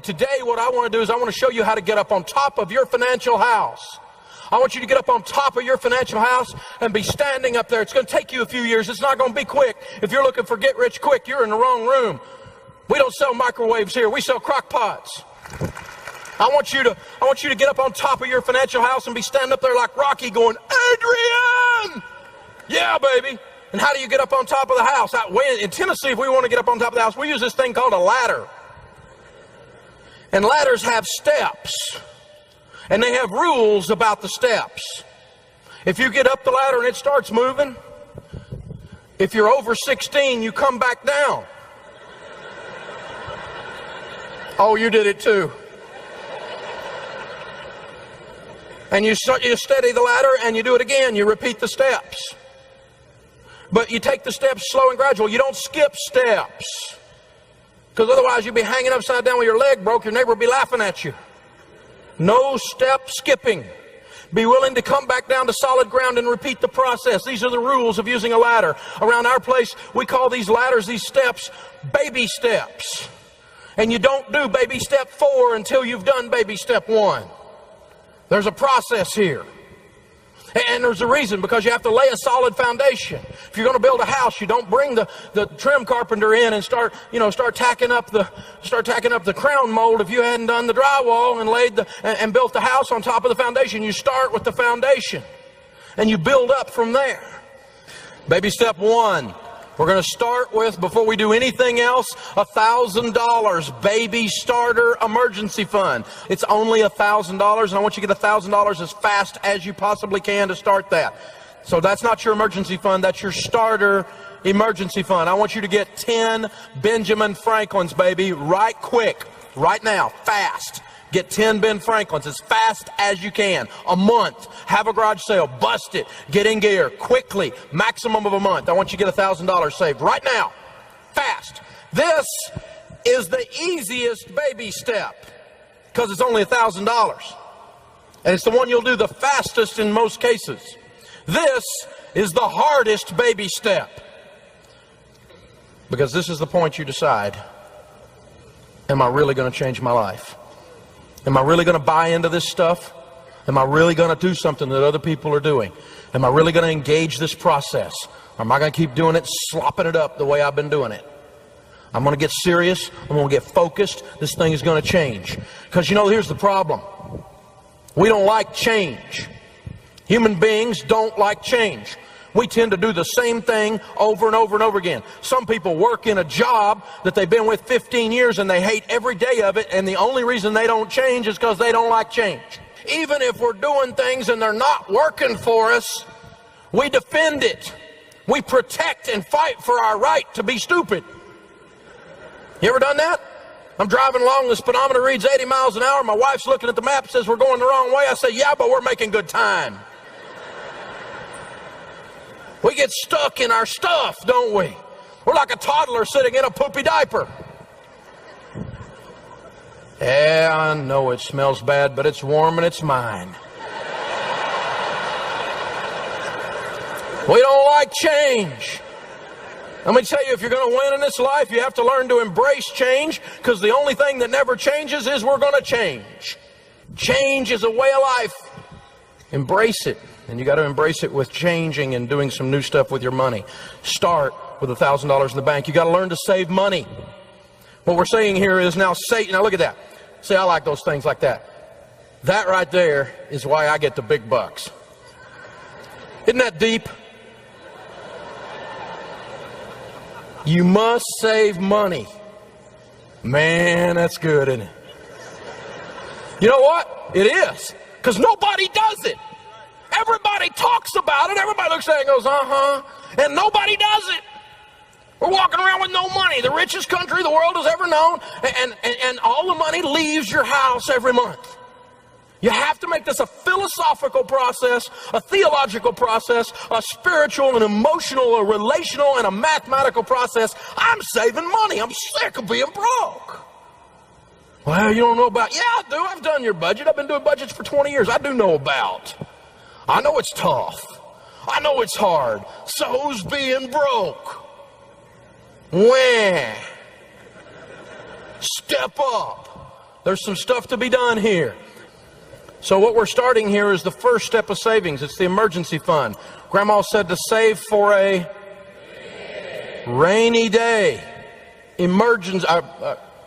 Today, what I want to do is I want to show you how to get up on top of your financial house. I want you to get up on top of your financial house and be standing up there. It's going to take you a few years. It's not going to be quick. If you're looking for get rich quick, you're in the wrong room. We don't sell microwaves here. We sell crock pots. I want you to get up on top of your financial house and be standing up there like Rocky going, Adrian! Yeah, baby. And how do you get up on top of the house? In Tennessee, if we want to get up on top of the house, we use this thing called a ladder. And ladders have steps. And they have rules about the steps. If you get up the ladder and it starts moving, if you're over 16, you come back down. Oh, you did it too. And you steady the ladder and you do it again. You repeat the steps. But you take the steps slow and gradual. You don't skip steps. Because otherwise you'd be hanging upside down with your leg broke. Your neighbor would be laughing at you. No step skipping. Be willing to come back down to solid ground and repeat the process. These are the rules of using a ladder. Around our place, we call these ladders, these steps, baby steps. And you don't do baby step 4 until you've done baby step 1. There's a process here. And there's a reason, because you have to lay a solid foundation. If you're going to build a house, you don't bring the trim carpenter in and start tacking up the crown mold if you hadn't done the drywall and built the house on top of the foundation. You start with the foundation and you build up from there. Baby step 1. We're going to start with, before we do anything else, $1,000 baby starter emergency fund. It's only $1,000, and I want you to get $1,000 as fast as you possibly can to start that. So that's not your emergency fund, that's your starter emergency fund. I want you to get 10 Benjamin Franklins, baby, right quick, right now, fast. Get 10 Ben Franklins as fast as you can. A month. Have a garage sale. Bust it. Get in gear. Quickly. Maximum of a month. I want you to get $1,000 saved right now. Fast. This is the easiest baby step because it's only $1,000. And it's the one you'll do the fastest in most cases. This is the hardest baby step because this is the point you decide, am I really going to change my life? Am I really going to buy into this stuff? Am I really going to do something that other people are doing? Am I really going to engage this process? Or am I going to keep doing it, slopping it up the way I've been doing it? I'm going to get serious. I'm going to get focused. This thing is going to change. Because, here's the problem. We don't like change. Human beings don't like change. We tend to do the same thing over and over and over again. Some people work in a job that they've been with 15 years and they hate every day of it, and the only reason they don't change is because they don't like change. Even if we're doing things and they're not working for us, we defend it. We protect and fight for our right to be stupid. You ever done that? I'm driving along, the speedometer reads 80 miles an hour. My wife's looking at the map, says we're going the wrong way. I say, yeah, but we're making good time. We get stuck in our stuff, don't we? We're like a toddler sitting in a poopy diaper. Yeah, I know it smells bad, but it's warm and it's mine. We don't like change. Let me tell you, if you're going to win in this life, you have to learn to embrace change, because the only thing that never changes is we're going to change. Change is a way of life. Embrace it. And you got to embrace it with changing and doing some new stuff with your money. Start with $1,000 in the bank. You got to learn to save money. What we're saying here is now look at that. See, I like those things like that. That right there is why I get the big bucks. Isn't that deep? You must save money. Man, that's good, isn't it? You know what? It is. Because nobody does it. Everybody talks about it. Everybody looks at it and goes, uh-huh. And nobody does it. We're walking around with no money. The richest country the world has ever known. And all the money leaves your house every month. You have to make this a philosophical process, a theological process, a spiritual and emotional, a relational and a mathematical process. I'm saving money. I'm sick of being broke. Well, you don't know about, yeah, I do. I've done your budget. I've been doing budgets for 20 years. I do know about. I know it's tough. I know it's hard. So's being broke. Wah. Step up. There's some stuff to be done here. So what we're starting here is the first step of savings. It's the emergency fund. Grandma said to save for a rainy day. Emergency,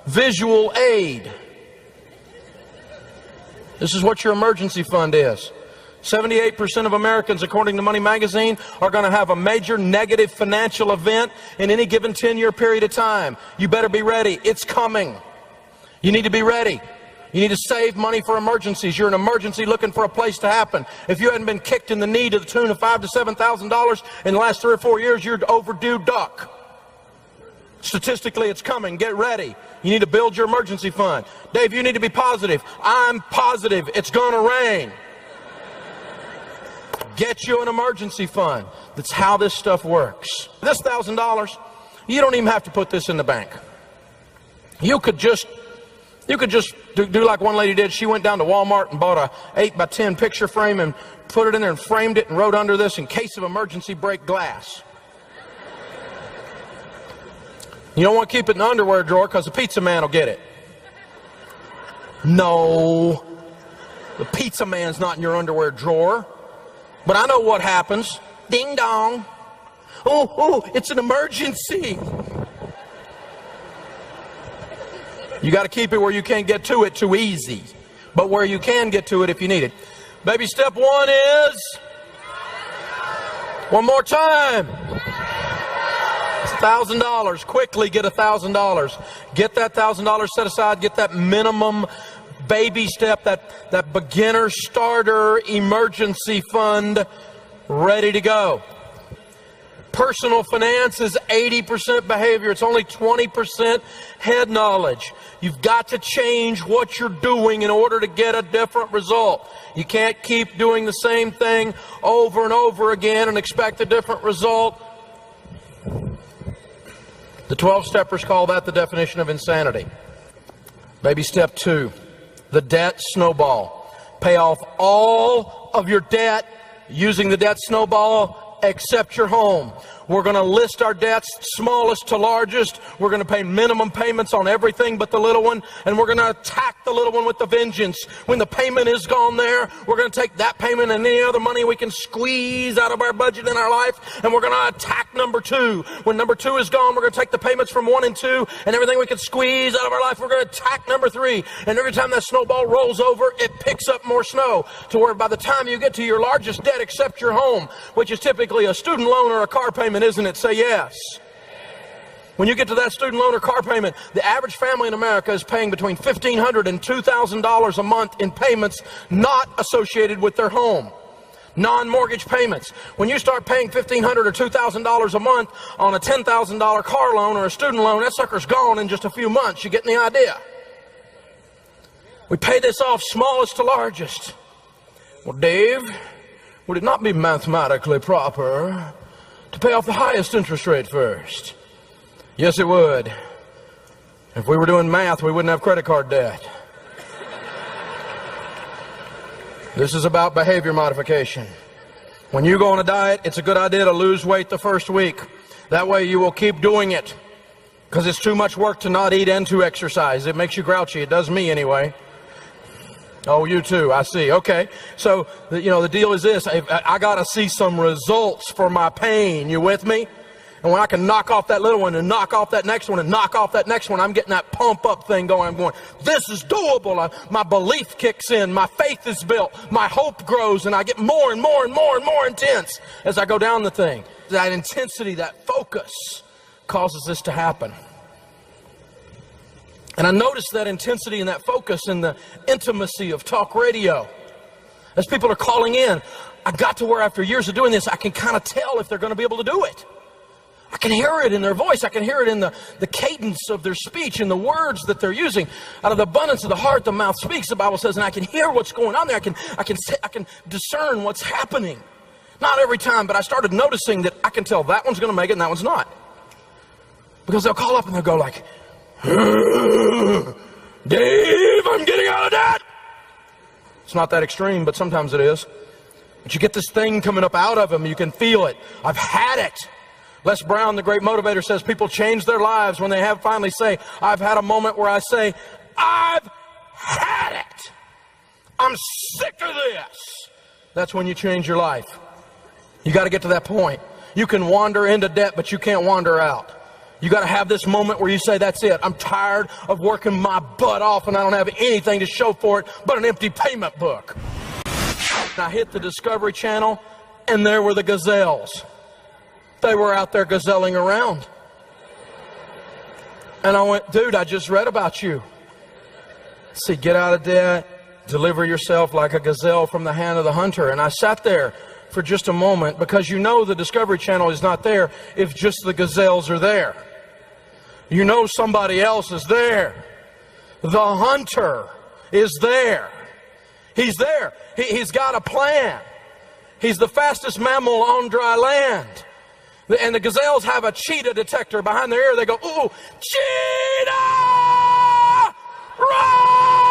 visual aid. This is what your emergency fund is. 78% of Americans, according to Money Magazine, are going to have a major negative financial event in any given 10-year period of time. You better be ready. It's coming. You need to be ready. You need to save money for emergencies. You're an emergency looking for a place to happen. If you hadn't been kicked in the knee to the tune of $5,000 to $7,000 in the last 3 or 4 years, you're overdue duck. Statistically, it's coming. Get ready. You need to build your emergency fund. Dave, you need to be positive. I'm positive. It's going to rain. Get you an emergency fund. That's how this stuff works. This $1,000, you don't even have to put this in the bank. You could just do like one lady did. She went down to Walmart and bought a 8x10 picture frame and put it in there and framed it and wrote under this, in case of emergency, break glass. You don't want to keep it in the underwear drawer because the pizza man will get it. No, the pizza man's not in your underwear drawer. But I know what happens. Ding dong. Oh, it's an emergency. You got to keep it where you can't get to it too easy, but where you can get to it if you need it. Baby step 1 is, one more time, it's $1,000. Quickly get $1,000. Get that $1,000 set aside. Get that minimum baby step, that beginner starter emergency fund ready to go. Personal finance is 80% behavior. It's only 20% head knowledge. You've got to change what you're doing in order to get a different result. You can't keep doing the same thing over and over again and expect a different result. The 12-steppers call that the definition of insanity. Baby step 2, the debt snowball. Pay off all of your debt using the debt snowball except your home. We're going to list our debts smallest to largest. We're going to pay minimum payments on everything but the little one, and we're going to attack the little one with the vengeance. When the payment is gone there, we're going to take that payment and any other money we can squeeze out of our budget in our life, and we're going to attack number 2. When number 2 is gone, we're going to take the payments from 1 and 2 and everything we can squeeze out of our life. We're going to attack number 3, and every time that snowball rolls over, it picks up more snow, to where by the time you get to your largest debt except your home, which is typically a student loan or a car payment, isn't it? Say yes. When you get to that student loan or car payment, the average family in America is paying between $1,500 and $2,000 a month in payments not associated with their home. Non-mortgage payments. When you start paying $1,500 or $2,000 a month on a $10,000 car loan or a student loan, that sucker's gone in just a few months. You getting the idea? We pay this off smallest to largest. Well, Dave, would it not be mathematically proper to pay off the highest interest rate first? Yes, it would. If we were doing math, we wouldn't have credit card debt. This is about behavior modification. When you go on a diet, it's a good idea to lose weight the first week. That way you will keep doing it, because it's too much work to not eat and to exercise. It makes you grouchy. It does me anyway. Oh, you too, I see. Okay. So, the deal is this. I got to see some results for my pain. You with me? And when I can knock off that little one and knock off that next one and knock off that next one, I'm getting that pump up thing going. I'm going, this is doable. My belief kicks in. My faith is built. My hope grows, and I get more and more and more and more intense as I go down the thing. That intensity, that focus causes this to happen. And I noticed that intensity and that focus in the intimacy of talk radio. As people are calling in, I got to where after years of doing this, I can kind of tell if they're going to be able to do it. I can hear it in their voice. I can hear it in the cadence of their speech and the words that they're using. Out of the abundance of the heart, the mouth speaks, the Bible says, and I can hear what's going on there. I can discern what's happening. Not every time, but I started noticing that I can tell that one's going to make it and that one's not. Because they'll call up and they'll go like, Dave, I'm getting out of debt. It's not that extreme, but sometimes it is. But you get this thing coming up out of them. You can feel it. I've had it. Les Brown, the great motivator, says people change their lives when they have finally say, I've had a moment where I say, I've had it. I'm sick of this. That's when you change your life. You got to get to that point. You can wander into debt, but you can't wander out. You got to have this moment where you say, that's it. I'm tired of working my butt off and I don't have anything to show for it but an empty payment book. And I hit the Discovery Channel and there were the gazelles. They were out there gazelling around. And I went, dude, I just read about you. See, get out of debt, deliver yourself like a gazelle from the hand of the hunter. And I sat there for just a moment because you know the Discovery Channel is not there if just the gazelles are there. You know somebody else is there. The hunter is there. He's there. He's got a plan. He's the fastest mammal on dry land. And the gazelles have a cheetah detector behind their ear. They go, ooh, cheetah! Run!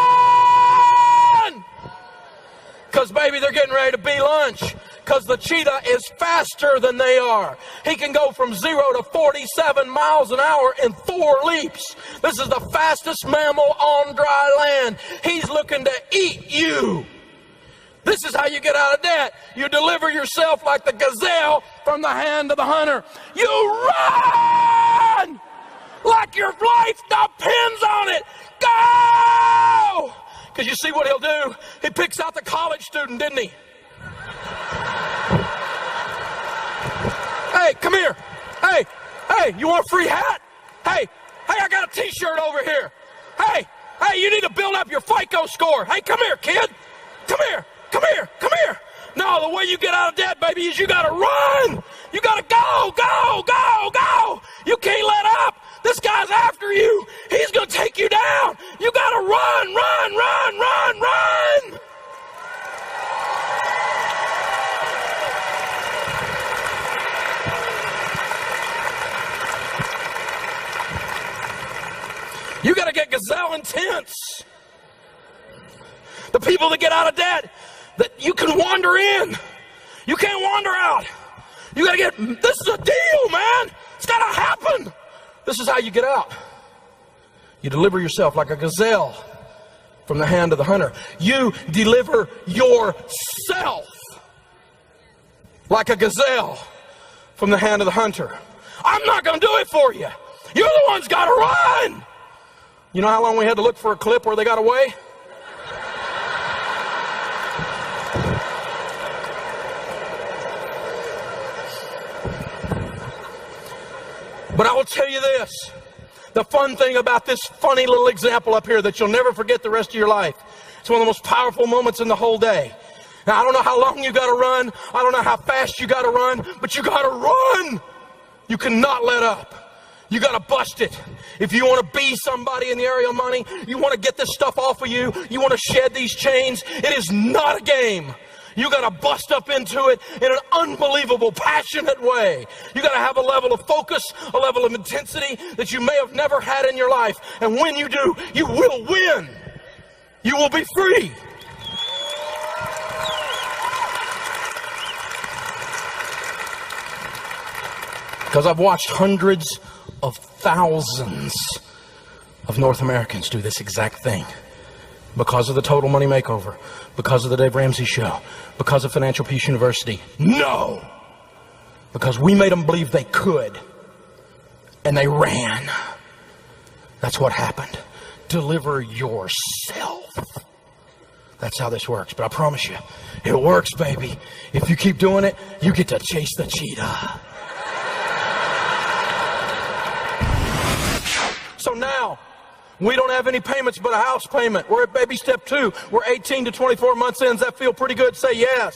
Because, baby, they're getting ready to be lunch. Because the cheetah is faster than they are. He can go from 0 to 47 miles an hour in 4 leaps. This is the fastest mammal on dry land. He's looking to eat you. This is how you get out of debt. You deliver yourself like the gazelle from the hand of the hunter. You run like your life depends on it. Go! Because you see what he'll do? He picks out the college student, didn't he? Hey, come here. Hey, you want a free hat? Hey, I got a t-shirt over here. Hey, you need to build up your FICO score. Hey, come here, kid. Come here. No, the way you get out of debt, baby, is you got to run. You got to go. You can't let up. This guy's after you. He's going to take you down. You got to run. You got to get gazelle intense. The people that get out of debt, that you can wander in. You can't wander out. You got to get, this is a deal, man. It's got to happen. This is how you get out. You deliver yourself like a gazelle from the hand of the hunter. You deliver yourself like a gazelle from the hand of the hunter. I'm not going to do it for you. You're the one's got to run. You know how long we had to look for a clip where they got away? But I will tell you this, the fun thing about this funny little example up here that you'll never forget the rest of your life, it's one of the most powerful moments in the whole day. Now, I don't know how long you got to run, I don't know how fast you got to run, but you got to run. You cannot let up. You got to bust it. If you want to be somebody in the area of money, you want to get this stuff off of you, you want to shed these chains, it is not a game. You got to bust up into it in an unbelievable, passionate way. You got to have a level of focus, a level of intensity that you may have never had in your life. And when you do, you will win. You will be free. Because I've watched hundreds of thousands of North Americans do this exact thing. Because of the Total Money Makeover, because of the Dave Ramsey Show, because of Financial Peace University. No! Because we made them believe they could, and they ran. That's what happened. Deliver yourself. That's how this works. But I promise you, it works, baby. If you keep doing it, you get to chase the cheetah. So now, we don't have any payments but a house payment. We're at baby step 2. We're 18 to 24 months in. Does that feel pretty good? Say yes.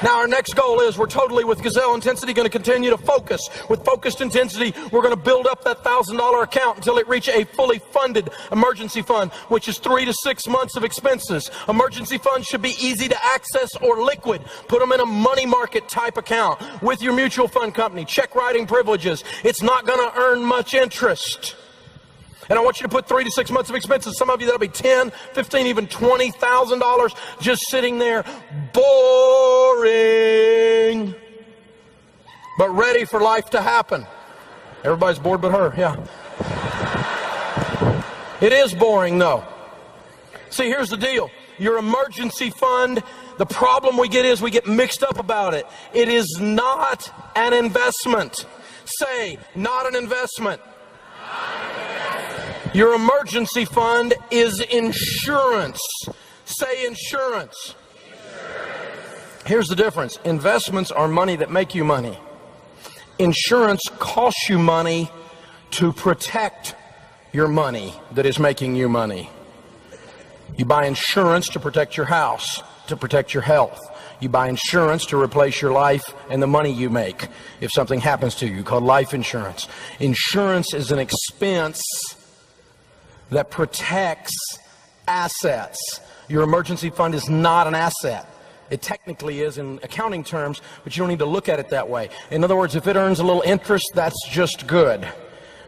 Now our next goal is we're totally, with Gazelle Intensity, going to continue to focus. With focused intensity, we're going to build up that $1,000 account until it reaches a fully funded emergency fund, which is 3 to 6 months of expenses. Emergency funds should be easy to access or liquid. Put them in a money market type account with your mutual fund company. Check writing privileges. It's not going to earn much interest. And I want you to put 3 to 6 months of expenses. Some of you, that'll be $10, $15, even $20,000 just sitting there, boring, but ready for life to happen. Everybody's bored but her, yeah. It is boring, though. See, here's the deal. Your emergency fund, the problem we get is we get mixed up about it. It is not an investment. Say, not an investment. Your emergency fund is insurance. Say insurance. Here's the difference. Investments are money that make you money. Insurance costs you money to protect your money that is making you money. You buy insurance to protect your house, to protect your health. You buy insurance to replace your life and the money you make if something happens to you, called life insurance. Insurance is an expense that protects assets. Your emergency fund is not an asset. It technically is in accounting terms, but you don't need to look at it that way. In other words, if it earns a little interest, that's just good.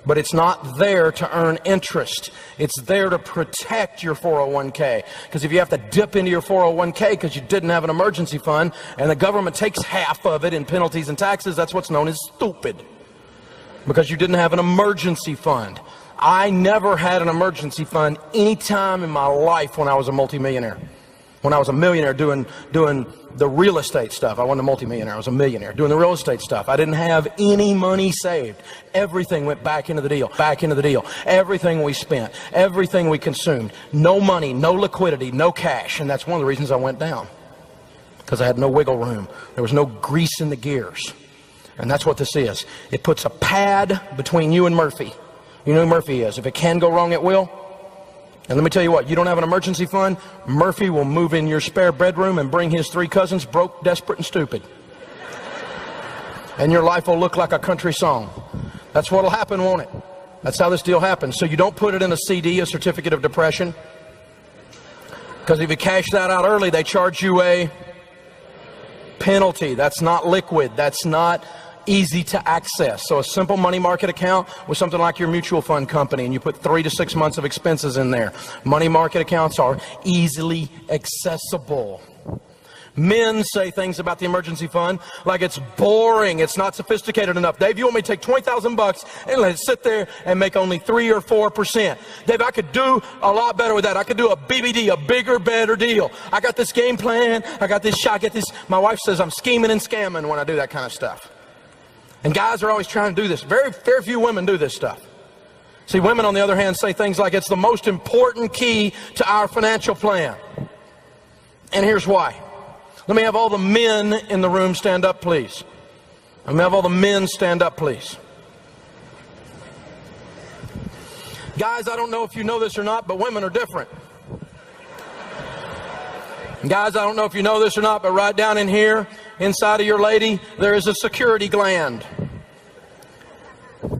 But it's not there to earn interest. It's there to protect your 401k. Because if you have to dip into your 401k because you didn't have an emergency fund and the government takes half of it in penalties and taxes, that's what's known as stupid. Because you didn't have an emergency fund. I never had an emergency fund any time in my life when I was a multimillionaire. When I was a millionaire doing the real estate stuff. I wasn't a multimillionaire, I was a millionaire doing the real estate stuff. I didn't have any money saved. Everything went back into the deal, back into the deal. Everything we spent, everything we consumed. No money, no liquidity, no cash. And that's one of the reasons I went down. Because I had no wiggle room. There was no grease in the gears. And that's what this is. It puts a pad between you and Murphy. You know who Murphy is. If it can go wrong, it will. And let me tell you what, you don't have an emergency fund, Murphy will move in your spare bedroom and bring his 3 cousins, broke, desperate, and stupid. And your life will look like a country song. That's what'll happen, won't it? That's how this deal happens. So you don't put it in a CD, a certificate of depression. Because if you cash that out early, they charge you a penalty. That's not liquid. That's not easy to access. So a simple money market account with something like your mutual fund company, and you put 3 to 6 months of expenses in there. Money market accounts are easily accessible. Men say things about the emergency fund like it's boring, it's not sophisticated enough. Dave, you want me to take $20,000 and let it sit there and make only 3 or 4%? Dave, I could do a lot better with that. I could do a BBD, a bigger, better deal. I got this game plan. I got this shot. I get this. My wife says I'm scheming and scamming when I do that kind of stuff. And guys are always trying to do this. Very few women do this stuff. See, women, on the other hand, say things like it's the most important key to our financial plan. And here's why. Let me have all the men in the room stand up, please. Let me have all the men stand up, please. Guys, I don't know if you know this or not, but women are different. Guys, I don't know if you know this or not, but right down in here, inside of your lady, there is a security gland.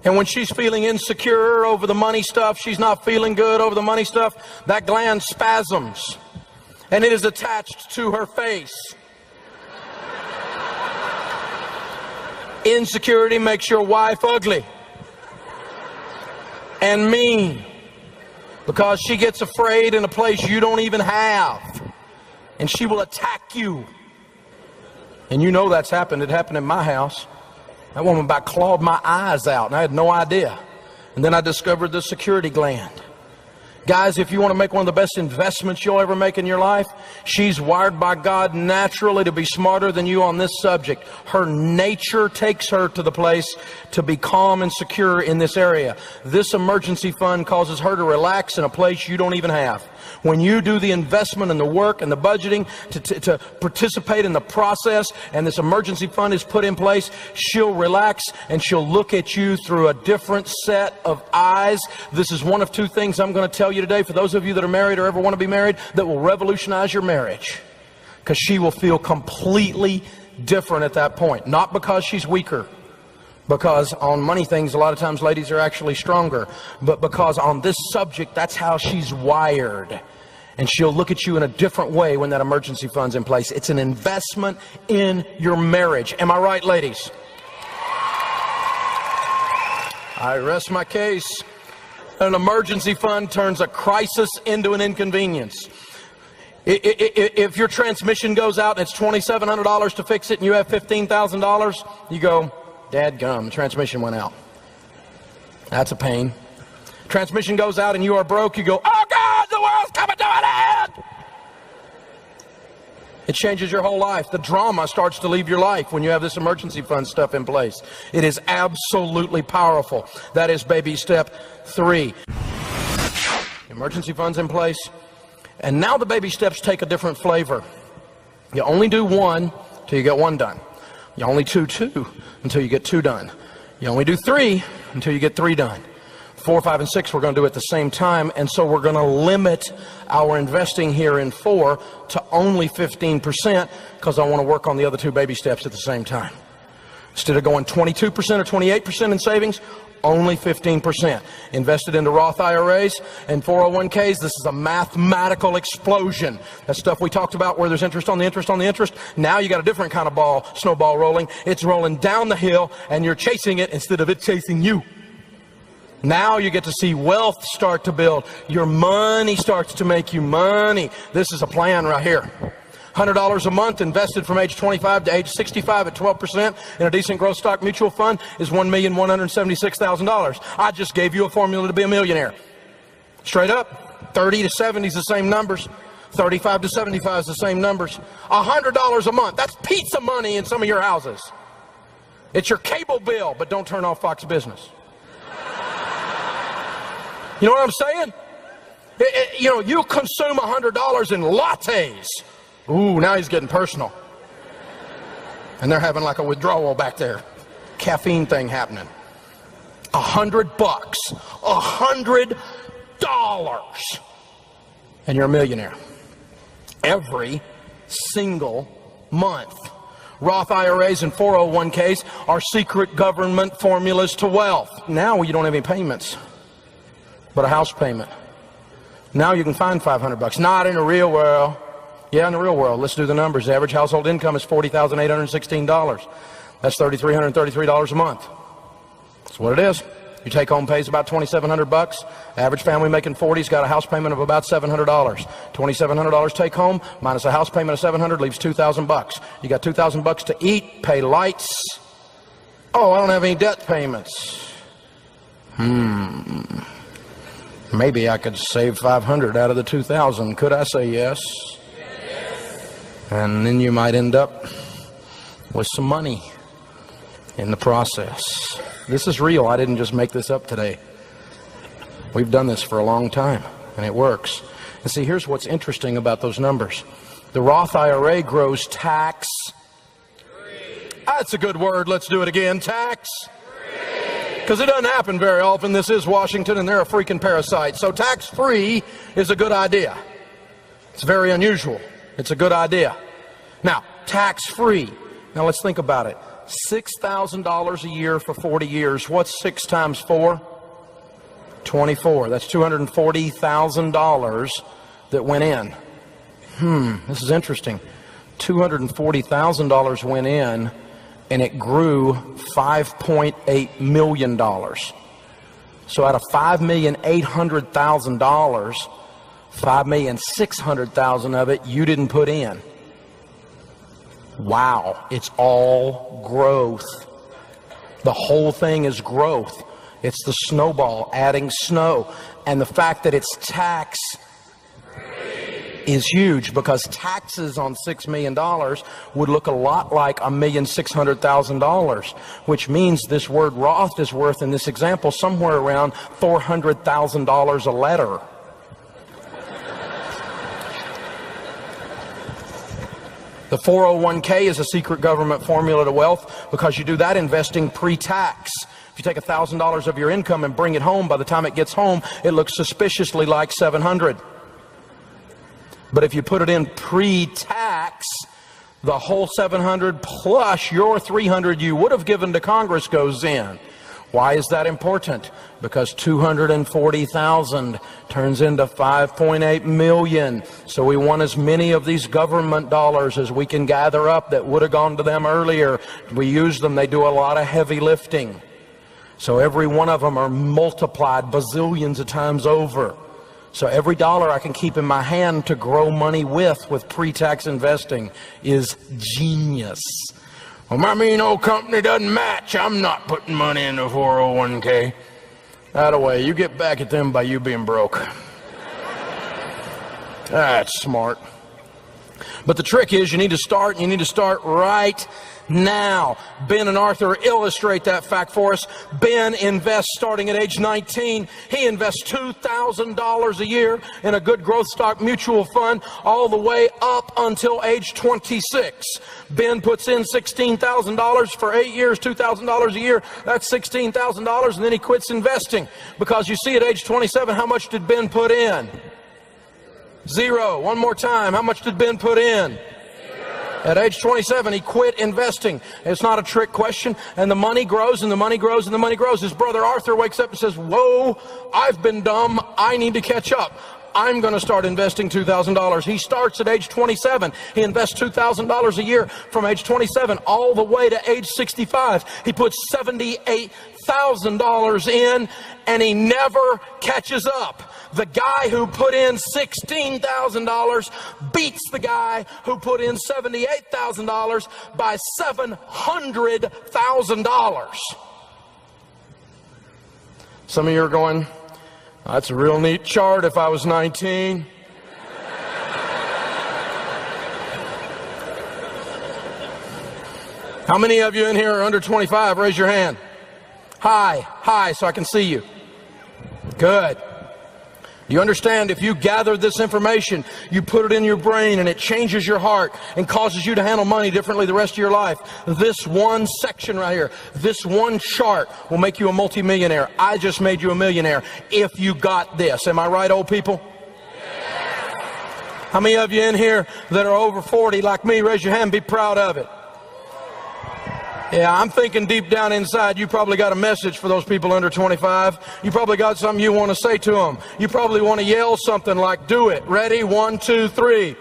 And when she's feeling insecure over the money stuff, she's not feeling good over the money stuff, that gland spasms. And it is attached to her face. Insecurity makes your wife ugly and mean because she gets afraid in a place you don't even have. And she will attack you. And you know that's happened. It happened in my house. That woman about clawed my eyes out, and I had no idea. And then I discovered the security gland. Guys, if you want to make one of the best investments you'll ever make in your life, she's wired by God naturally to be smarter than you on this subject. Her nature takes her to the place to be calm and secure in this area. This emergency fund causes her to relax in a place you don't even have. When you do the investment and the work and the budgeting to participate in the process, and this emergency fund is put in place, she'll relax and she'll look at you through a different set of eyes. This is one of 2 things I'm going to tell you today, for those of you that are married or ever want to be married, that will revolutionize your marriage. Because she will feel completely different at that point. Not because she's weaker. Because on money things, a lot of times ladies are actually stronger. But because on this subject, that's how she's wired. And she'll look at you in a different way when that emergency fund's in place. It's an investment in your marriage. Am I right, ladies? I rest my case. An emergency fund turns a crisis into an inconvenience. If your transmission goes out and it's $2,700 to fix it and you have $15,000, you go, dadgum, the transmission went out. That's a pain. Transmission goes out and you are broke, you go, oh God, the world's coming to an It changes your whole life. The drama starts to leave your life when you have this emergency fund stuff in place. It is absolutely powerful. That is baby step 3. Emergency funds in place. And now the baby steps take a different flavor. You only do 1 till you get 1 done. You only do 2 until you get 2 done. You only do 3 until you get 3 done. 4, 5, and 6 we're going to do at the same time, and so we're going to limit our investing here in 4 to only 15% because I want to work on the other 2 baby steps at the same time. Instead of going 22% or 28% in savings, only 15%. Invested into Roth IRAs and 401ks, this is a mathematical explosion. That stuff we talked about where there's interest on the interest on the interest. Now you got a different kind of snowball rolling. It's rolling down the hill and you're chasing it instead of it chasing you. Now you get to see wealth start to build. Your money starts to make you money. This is a plan right here. $100 a month invested from age 25 to age 65 at 12% in a decent growth stock mutual fund is $1,176,000. I just gave you a formula to be a millionaire. Straight up, 30 to 70 is the same numbers. 35 to 75 is the same numbers. $100 a month, that's pizza money in some of your houses. It's your cable bill, but don't turn off Fox Business. You know what I'm saying? You consume $100 in lattes. Ooh, now he's getting personal. And they're having like a withdrawal back there. Caffeine thing happening. $100. $100. And you're a millionaire. Every single month. Roth IRAs and 401ks are secret government formulas to wealth. Now you don't have any payments, but a house payment. Now you can find $500. Not in the real world. Yeah, in the real world. Let's do the numbers. The average household income is $40,816. That's $3,333 a month. That's what it is. Your take-home pay is about $2,700. Average family making 40's got a house payment of about $700. $2,700 take-home minus a house payment of $700 leaves $2,000. You got $2,000 to eat, pay lights. Oh, I don't have any debt payments. Maybe I could save $500 out of the $2,000. Could I say yes? And then you might end up with some money in the process. This is real. I didn't just make this up today. We've done this for a long time, and it works. And see, here's what's interesting about those numbers. The Roth IRA grows tax-free. That's a good word. Let's do it again. Tax-free. Because it doesn't happen very often. This is Washington, and they're a freaking parasite. So tax-free is a good idea. It's very unusual. It's a good idea. Now, tax-free. Now, let's think about it. $6,000 a year for 40 years. What's 6 times 4? 24. That's $240,000 that went in. This is interesting. $240,000 went in, and it grew $5.8 million. So out of $5,800,000, $5,600,000 of it you didn't put in. Wow, it's all growth. The whole thing is growth. It's the snowball adding snow. And the fact that it's tax is huge, because taxes on $6 million would look a lot like $1,600,000, which means this word Roth is worth, in this example, somewhere around $400,000 a letter. The 401k is a secret government formula to wealth because you do that investing pre-tax. If you take $1,000 of your income and bring it home, by the time it gets home, it looks suspiciously like $700. But if you put it in pre-tax, the whole $700 plus your $300 you would have given to Congress goes in. Why is that important? Because $240,000 turns into $5.8 million. So we want as many of these government dollars as we can gather up that would have gone to them earlier. We use them. They do a lot of heavy lifting. So every one of them are multiplied bazillions of times over. So every dollar I can keep in my hand to grow money with pre-tax investing is genius. Well, my mean old company doesn't match. I'm not putting money in the 401k. That way, you get back at them by you being broke. That's smart. But the trick is you need to start, and you need to start right now. Ben and Arthur illustrate that fact for us. Ben invests starting at age 19. He invests $2,000 a year in a good growth stock mutual fund all the way up until age 26. Ben puts in $16,000 for 8 years, $2,000 a year. That's $16,000, and then he quits investing. Because you see, at age 27, how much did Ben put in? Zero. One more time. How much did Ben put in? At age 27, he quit investing. It's not a trick question. And the money grows, and the money grows, and the money grows. His brother Arthur wakes up and says, whoa, I've been dumb. I need to catch up. I'm going to start investing $2,000. He starts at age 27. He invests $2,000 a year from age 27 all the way to age 65. He puts $78,000 in, and he never catches up. The guy who put in $16,000 beats the guy who put in $78,000 by $700,000. Some of you are going, that's a real neat chart if I was 19. How many of you in here are under 25? Raise your hand. High, so I can see you. Good. You understand, if you gather this information, you put it in your brain, and it changes your heart and causes you to handle money differently the rest of your life. This one section right here, this one chart will make you a multimillionaire. I just made you a millionaire if you got this. Am I right, old people? Yes. How many of you in here that are over 40 like me, raise your hand and be proud of it? Yeah, I'm thinking deep down inside, you probably got a message for those people under 25. You probably got something you want to say to them. You probably want to yell something like, do it. Ready? 1, 2, 3.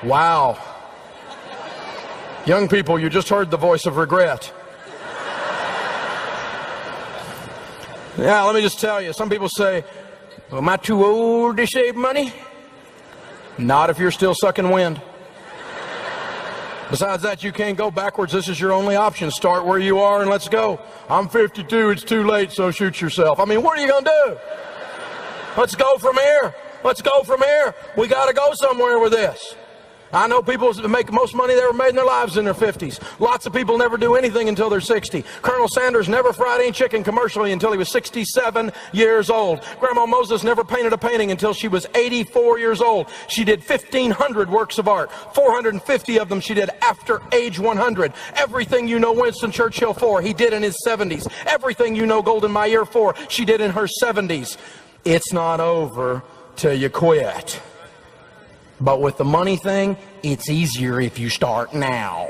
Wow. Young people, you just heard the voice of regret. Yeah, let me just tell you, some people say, well, am I too old to save money? Not if you're still sucking wind. Besides that, you can't go backwards. This is your only option. Start where you are and let's go. I'm 52. It's too late, so shoot yourself. I mean, what are you going to do? Let's go from here. Let's go from here. We got to go somewhere with this. I know people that make the most money they ever made in their lives in their 50s. Lots of people never do anything until they're 60. Colonel Sanders never fried any chicken commercially until he was 67 years old. Grandma Moses never painted a painting until she was 84 years old. She did 1,500 works of art. 450 of them she did after age 100. Everything you know Winston Churchill for, he did in his 70s. Everything you know Golda Meir for, she did in her 70s. It's not over till you quit. But with the money thing, it's easier if you start now.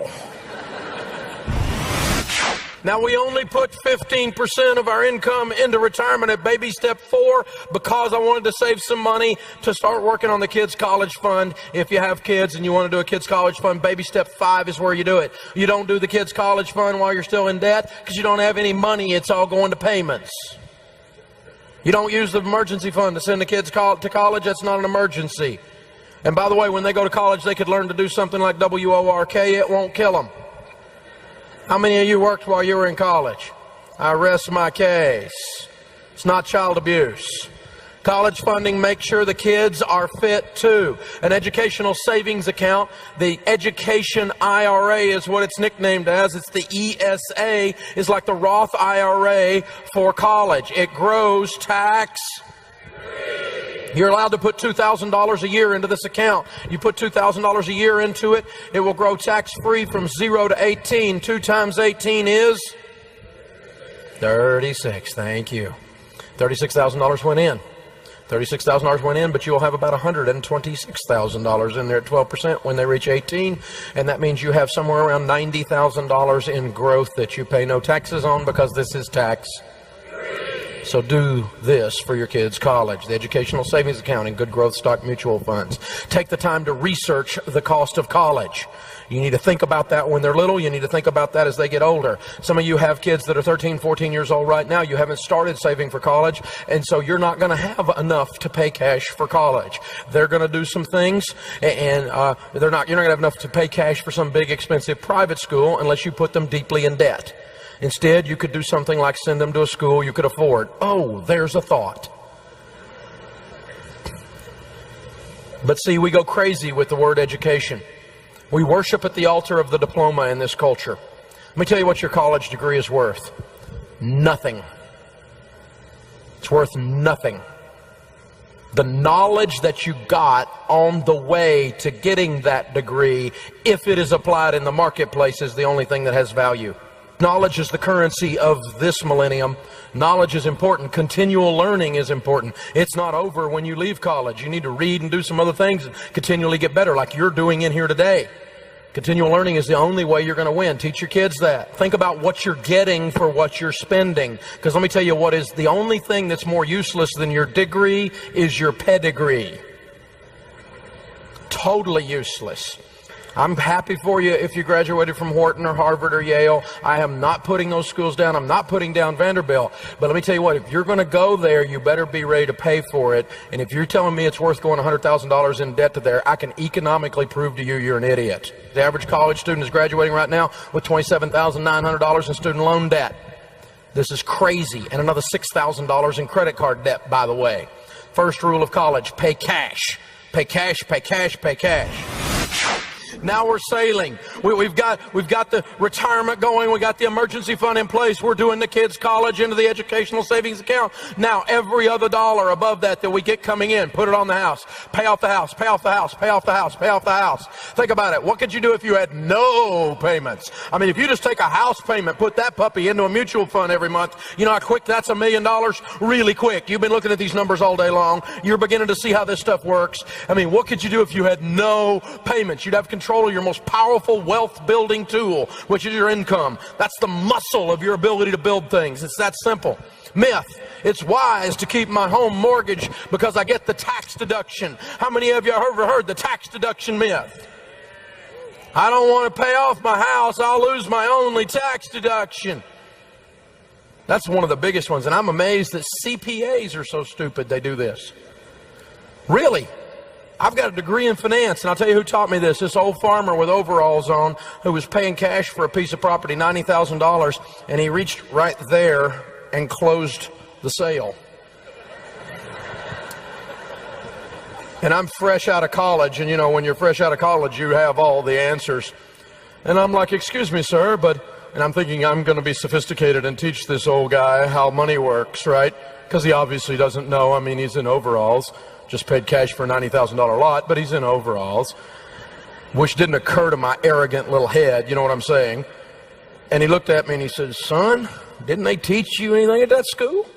Now, we only put 15% of our income into retirement at baby step 4 because I wanted to save some money to start working on the kids' college fund. If you have kids and you want to do a kids' college fund, baby step 5 is where you do it. You don't do the kids' college fund while you're still in debt because you don't have any money. It's all going to payments. You don't use the emergency fund to send the kids to college. That's not an emergency. And by the way, when they go to college, they could learn to do something like WORK. It won't kill them. How many of you worked while you were in college? I rest my case. It's not child abuse. College funding makes sure the kids are fit too. An educational savings account, the education IRA is what it's nicknamed as. It's the ESA, is like the Roth IRA for college. It grows tax. You're allowed to put $2,000 a year into this account. You put $2,000 a year into it, it will grow tax-free from 0 to 18. 2 times 18 is 36. Thank you. $36,000 went in. $36,000 went in, but you'll have about $126,000 in there at 12% when they reach 18, and that means you have somewhere around $90,000 in growth that you pay no taxes on because this is tax. So do this for your kids' college, the educational savings account and good growth stock mutual funds. Take the time to research the cost of college. You need to think about that when they're little. You need to think about that as they get older. Some of you have kids that are 13, 14 years old right now. You haven't started saving for college, and so you're not going to have enough to pay cash for college. They're going to do some things, and you're not going to have enough to pay cash for some big, expensive private school unless you put them deeply in debt. Instead, you could do something like send them to a school you could afford. Oh, there's a thought. But see, we go crazy with the word education. We worship at the altar of the diploma in this culture. Let me tell you what your college degree is worth. Nothing. It's worth nothing. The knowledge that you got on the way to getting that degree, if it is applied in the marketplace, is the only thing that has value. Knowledge is the currency of this millennium. Knowledge is important. Continual learning is important. It's not over when you leave college. You need to read and do some other things and continually get better, like you're doing in here today. Continual learning is the only way you're going to win. Teach your kids that. Think about what you're getting for what you're spending. Because let me tell you what is the only thing that's more useless than your degree is your pedigree. Totally useless. I'm happy for you if you graduated from Wharton or Harvard or Yale. I am not putting those schools down. I'm not putting down Vanderbilt. But let me tell you what, if you're going to go there, you better be ready to pay for it. And if you're telling me it's worth going $100,000 in debt to there, I can economically prove to you you're an idiot. The average college student is graduating right now with $27,900 in student loan debt. This is crazy. And another $6,000 in credit card debt, by the way. First rule of college, pay cash. Pay cash, pay cash, pay cash. Now we're sailing. We've got the retirement going. We got the emergency fund in place. We're doing the kids' college into the educational savings account. Now every other dollar above that we get coming in, put it on the house. Pay off the house, pay off the house, pay off the house, pay off the house. Think about it. What could you do if you had no payments? I mean, if you just take a house payment, put that puppy into a mutual fund every month, you know how quick that's $1 million? Really quick. You've been looking at these numbers all day long. You're beginning to see how this stuff works. I mean, what could you do if you had no payments? You'd have control of your most powerful wealth building tool, which is your income. That's the muscle of your ability to build things. It's that simple. Myth. It's wise to keep my home mortgage because I get the tax deduction. How many of you have ever heard the tax deduction myth? I don't want to pay off my house. I'll lose my only tax deduction. That's one of the biggest ones. And I'm amazed that CPAs are so stupid they do this. Really? I've got a degree in finance, and I'll tell you who taught me this. This old farmer with overalls on who was paying cash for a piece of property, $90,000, and he reached right there and closed the sale. And I'm fresh out of college, and you know, when you're fresh out of college, you have all the answers. And I'm like, excuse me, sir, and I'm thinking I'm going to be sophisticated and teach this old guy how money works, right? Because he obviously doesn't know. I mean, he's in overalls. Just paid cash for a $90,000 lot, but he's in overalls, which didn't occur to my arrogant little head, you know what I'm saying? And he looked at me and he said, son, didn't they teach you anything at that school?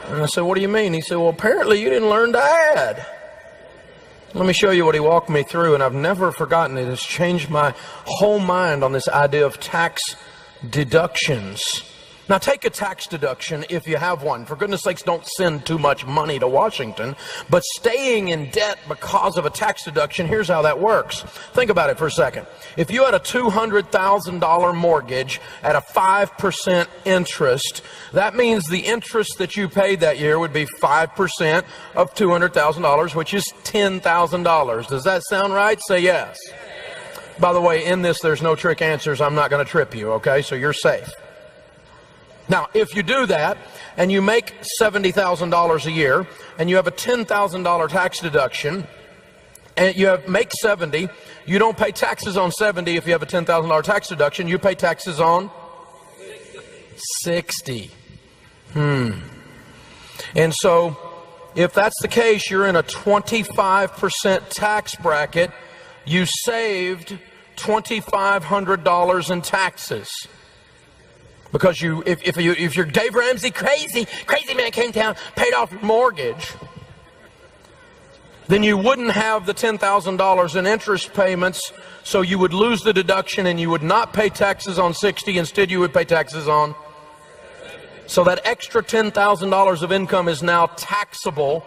And I said, what do you mean? He said, well, apparently you didn't learn to add. Let me show you what he walked me through, and I've never forgotten it. It's changed my whole mind on this idea of tax deductions. Now, take a tax deduction if you have one. For goodness sakes, don't send too much money to Washington. But staying in debt because of a tax deduction, here's how that works. Think about it for a second. If you had a $200,000 mortgage at a 5% interest, that means the interest that you paid that year would be 5% of $200,000, which is $10,000. Does that sound right? Say yes. By the way, in this, there's no trick answers. I'm not going to trip you, okay? So you're safe. Now, if you do that, and you make $70,000 a year, and you have a $10,000 tax deduction, and you make 70, you don't pay taxes on 70 if you have a $10,000 tax deduction. You pay taxes on 60. And so, if that's the case, you're in a 25% tax bracket. You saved $2,500 in taxes. Because if you're Dave Ramsey, crazy man came down, paid off your mortgage, then you wouldn't have the $10,000 in interest payments, so you would lose the deduction and you would not pay taxes on 60. Instead, you would pay taxes on. So that extra $10,000 of income is now taxable.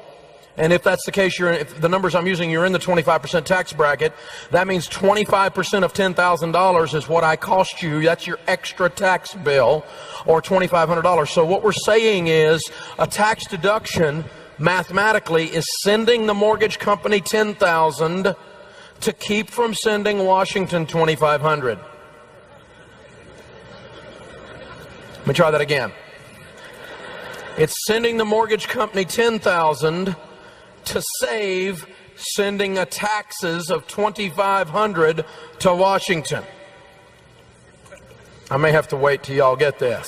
And if that's the case, if the numbers I'm using, you're in the 25% tax bracket. That means 25% of $10,000 is what I cost you. That's your extra tax bill, or $2,500. So what we're saying is a tax deduction mathematically is sending the mortgage company $10,000 to keep from sending Washington $2,500. Let me try that again. It's sending the mortgage company $10,000 to save sending a taxes of $2,500 to Washington. I may have to wait till y'all get this.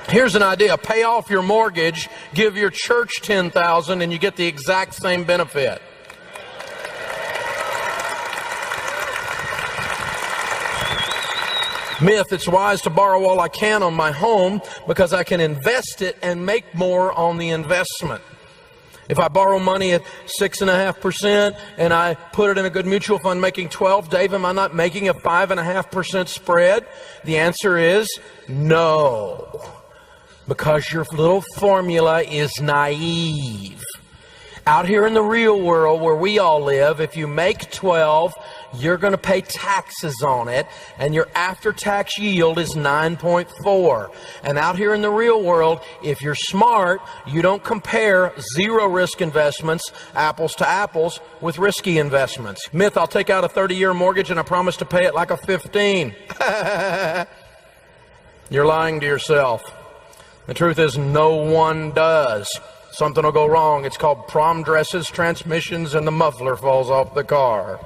Here's an idea. Pay off your mortgage, give your church $10,000, and you get the exact same benefit. Myth, it's wise to borrow all I can on my home because I can invest it and make more on the investment. If I borrow money at 6.5% and I put it in a good mutual fund making 12, Dave, am I not making a 5.5% spread? The answer is no, because your little formula is naive. Out here in the real world where we all live, if you make 12, you're going to pay taxes on it, and your after-tax yield is 9.4. And out here in the real world, if you're smart, you don't compare zero-risk investments, apples to apples, with risky investments. Myth, I'll take out a 30-year mortgage and I promise to pay it like a 15. You're lying to yourself. The truth is, no one does. Something will go wrong. It's called prom dresses, transmissions, and the muffler falls off the car.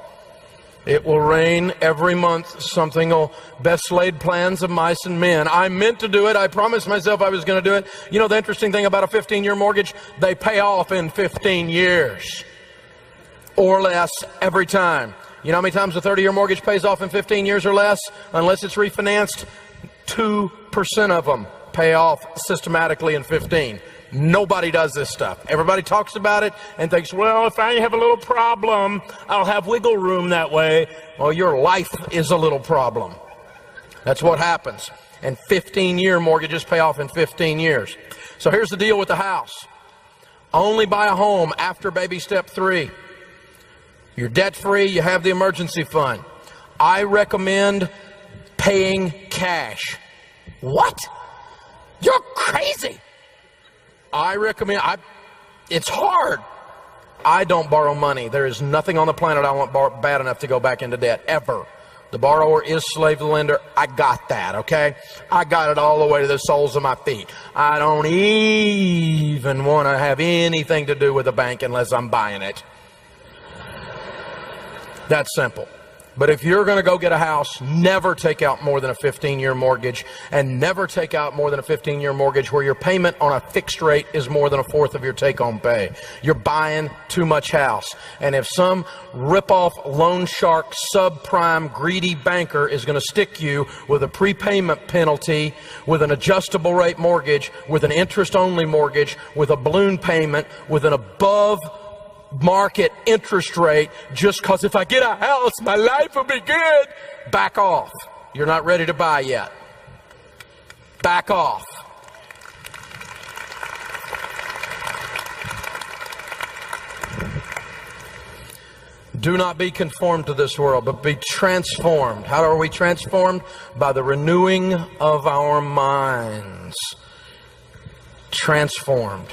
It will rain every month. Something will best laid plans of mice and men. I meant to do it. I promised myself I was going to do it. You know the interesting thing about a 15-year mortgage? They pay off in 15 years or less every time. You know how many times a 30-year mortgage pays off in 15 years or less? Unless it's refinanced, 2% of them pay off systematically in 15. Nobody does this stuff. Everybody talks about it and thinks, well, if I have a little problem, I'll have wiggle room that way. Well, your life is a little problem. That's what happens. And 15-year mortgages pay off in 15 years. So here's the deal with the house. Only buy a home after baby step 3. You're debt-free. You have the emergency fund. I recommend paying cash. What? You're crazy. I recommend, it's hard. I don't borrow money. There is nothing on the planet I want bad enough to go back into debt, ever. The borrower is slave to the lender. I got that, okay? I got it all the way to the soles of my feet. I don't even want to have anything to do with a bank unless I'm buying it. That's simple. But if you're going to go get a house, never take out more than a 15-year mortgage, and never take out more than a 15-year mortgage where your payment on a fixed rate is more than a fourth of your take-home pay. You're buying too much house. And if some rip-off loan shark, subprime, greedy banker is going to stick you with a prepayment penalty, with an adjustable rate mortgage, with an interest-only mortgage, with a balloon payment, with an above market interest rate, just because if I get a house, my life will be good, back off. You're not ready to buy yet. Back off. Do not be conformed to this world, but be transformed. How are we transformed? By the renewing of our minds. Transformed.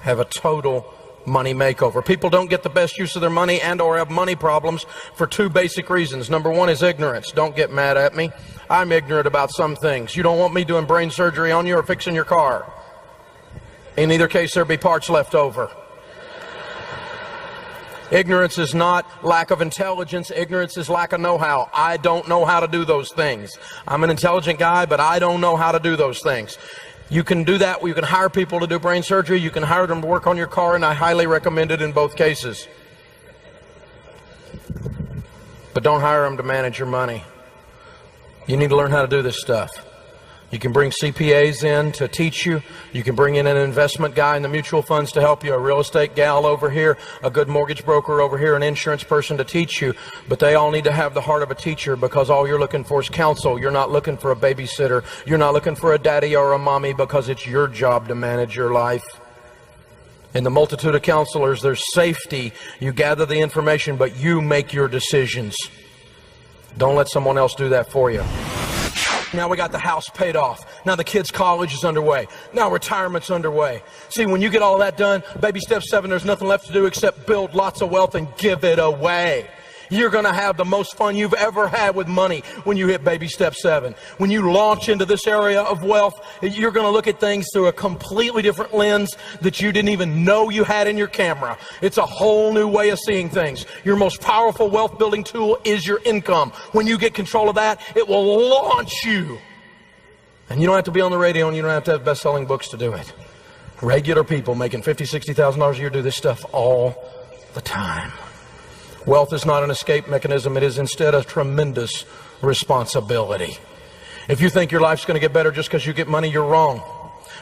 Have a total money makeover. People don't get the best use of their money and or have money problems for two basic reasons. Number one is ignorance. Don't get mad at me. I'm ignorant about some things. You don't want me doing brain surgery on you or fixing your car. In either case, there'll be parts left over. Ignorance is not lack of intelligence. Ignorance is lack of know-how. I don't know how to do those things. I'm an intelligent guy, but I don't know how to do those things. You can do that. You can hire people to do brain surgery. You can hire them to work on your car, and I highly recommend it in both cases. But don't hire them to manage your money. You need to learn how to do this stuff. You can bring CPAs in to teach you. You can bring in an investment guy in the mutual funds to help you, a real estate gal over here, a good mortgage broker over here, an insurance person to teach you. But they all need to have the heart of a teacher, because all you're looking for is counsel. You're not looking for a babysitter. You're not looking for a daddy or a mommy, because it's your job to manage your life. In the multitude of counselors, there's safety. You gather the information, but you make your decisions. Don't let someone else do that for you. Now we got the house paid off. Now the kids' college is underway. Now retirement's underway. See, when you get all that done, baby step 7, there's nothing left to do except build lots of wealth and give it away. You're going to have the most fun you've ever had with money when you hit baby step 7. When you launch into this area of wealth, you're going to look at things through a completely different lens that you didn't even know you had in your camera. It's a whole new way of seeing things. Your most powerful wealth building tool is your income. When you get control of that, it will launch you. And you don't have to be on the radio, and you don't have to have best-selling books to do it. Regular people making $50,000, $60,000 a year do this stuff all the time. Wealth is not an escape mechanism. It is instead a tremendous responsibility. If you think your life's going to get better just because you get money, you're wrong.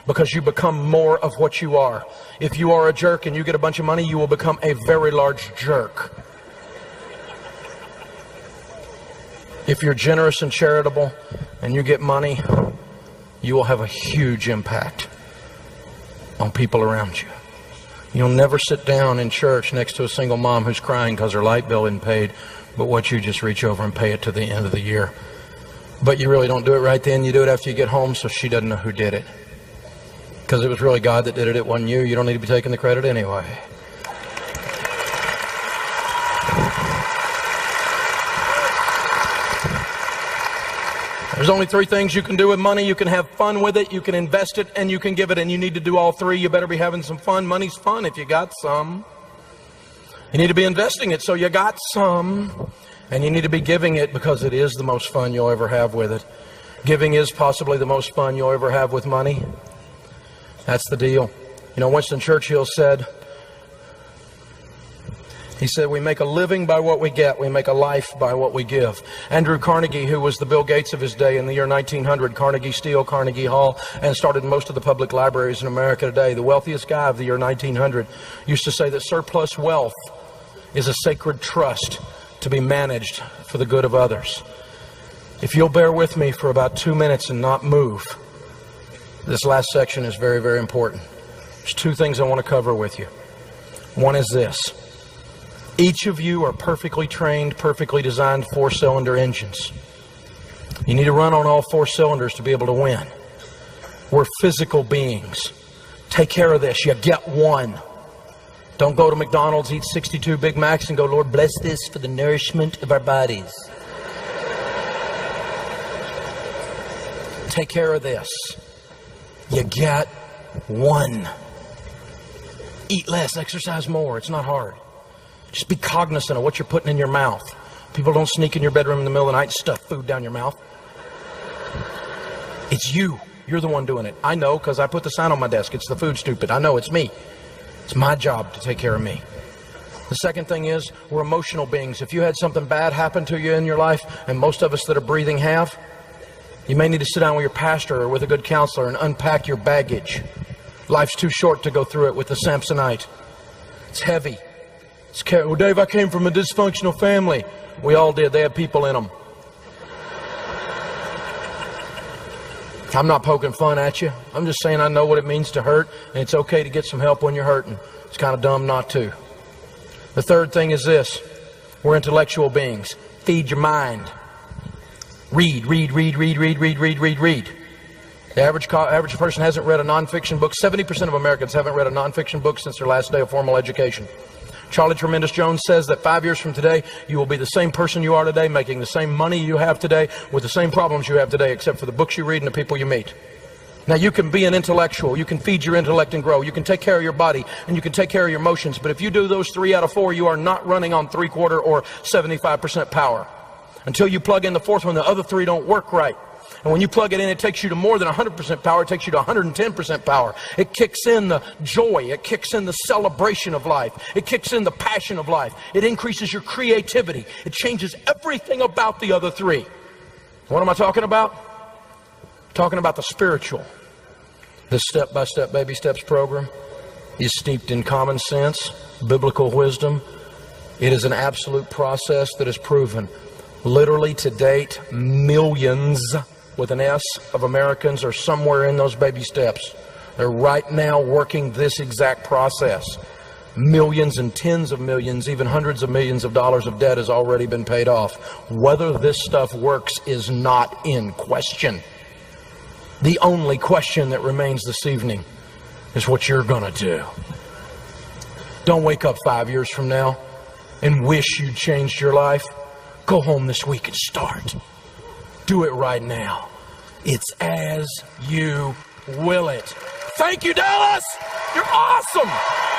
Because you become more of what you are. If you are a jerk and you get a bunch of money, you will become a very large jerk. If you're generous and charitable and you get money, you will have a huge impact on people around you. You'll never sit down in church next to a single mom who's crying because her light bill isn't paid, but what you just reach over and pay it to the end of the year. But you really don't do it right then. You do it after you get home, so she doesn't know who did it. Because it was really God that did it. It wasn't you. You don't need to be taking the credit anyway. There's only 3 things you can do with money. You can have fun with it, you can invest it, and you can give it. And you need to do all 3. You better be having some fun. Money's fun if you got some. You need to be investing it so you got some. And you need to be giving it because it is the most fun you'll ever have with it. Giving is possibly the most fun you'll ever have with money. That's the deal. You know, Winston Churchill said, we make a living by what we get. We make a life by what we give. Andrew Carnegie, who was the Bill Gates of his day in the year 1900, Carnegie Steel, Carnegie Hall, and started most of the public libraries in America today, the wealthiest guy of the year 1900, used to say that surplus wealth is a sacred trust to be managed for the good of others. If you'll bear with me for about 2 minutes and not move, this last section is very, very important. There's 2 things I want to cover with you. One is this. Each of you are perfectly trained, perfectly designed 4-cylinder engines. You need to run on all 4 cylinders to be able to win. We're physical beings. Take care of this. You get one. Don't go to McDonald's, eat 62 Big Macs, and go, Lord, bless this for the nourishment of our bodies. Take care of this. You get one. Eat less, exercise more. It's not hard. Just be cognizant of what you're putting in your mouth. People don't sneak in your bedroom in the middle of the night and stuff food down your mouth. It's you. You're the one doing it. I know because I put the sign on my desk. It's the food, stupid. I know it's me. It's my job to take care of me. The second thing is we're emotional beings. If you had something bad happen to you in your life, and most of us that are breathing have, you may need to sit down with your pastor or with a good counselor and unpack your baggage. Life's too short to go through it with the Samsonite. It's heavy. Well, Dave, I came from a dysfunctional family. We all did. They had people in them. I'm not poking fun at you. I'm just saying I know what it means to hurt, and it's okay to get some help when you're hurting. It's kind of dumb not to. The third thing is this. We're intellectual beings. Feed your mind. Read. The average person hasn't read a nonfiction book. 70% of Americans haven't read a nonfiction book since their last day of formal education. Charlie Tremendous Jones says that 5 years from today, you will be the same person you are today, making the same money you have today, with the same problems you have today, except for the books you read and the people you meet. Now, you can be an intellectual. You can feed your intellect and grow. You can take care of your body, and you can take care of your emotions. But if you do those 3 out of 4, you are not running on 3/4 or 75% power. Until you plug in the 4th one, the other 3 don't work right. And when you plug it in, it takes you to more than 100% power. It takes you to 110% power. It kicks in the joy. It kicks in the celebration of life. It kicks in the passion of life. It increases your creativity. It changes everything about the other 3. What am I talking about? I'm talking about the spiritual. This step-by-step baby steps program is steeped in common sense, biblical wisdom. It is an absolute process that is proven. Literally to date, millions with an S of Americans are somewhere in those baby steps. They're right now working this exact process. Millions and tens of millions, even hundreds of millions of dollars of debt has already been paid off. Whether this stuff works is not in question. The only question that remains this evening is what you're going to do. Don't wake up 5 years from now and wish you'd changed your life, go home this week and start. Do it right now. It's as you will it. Thank you, Dallas. You're awesome.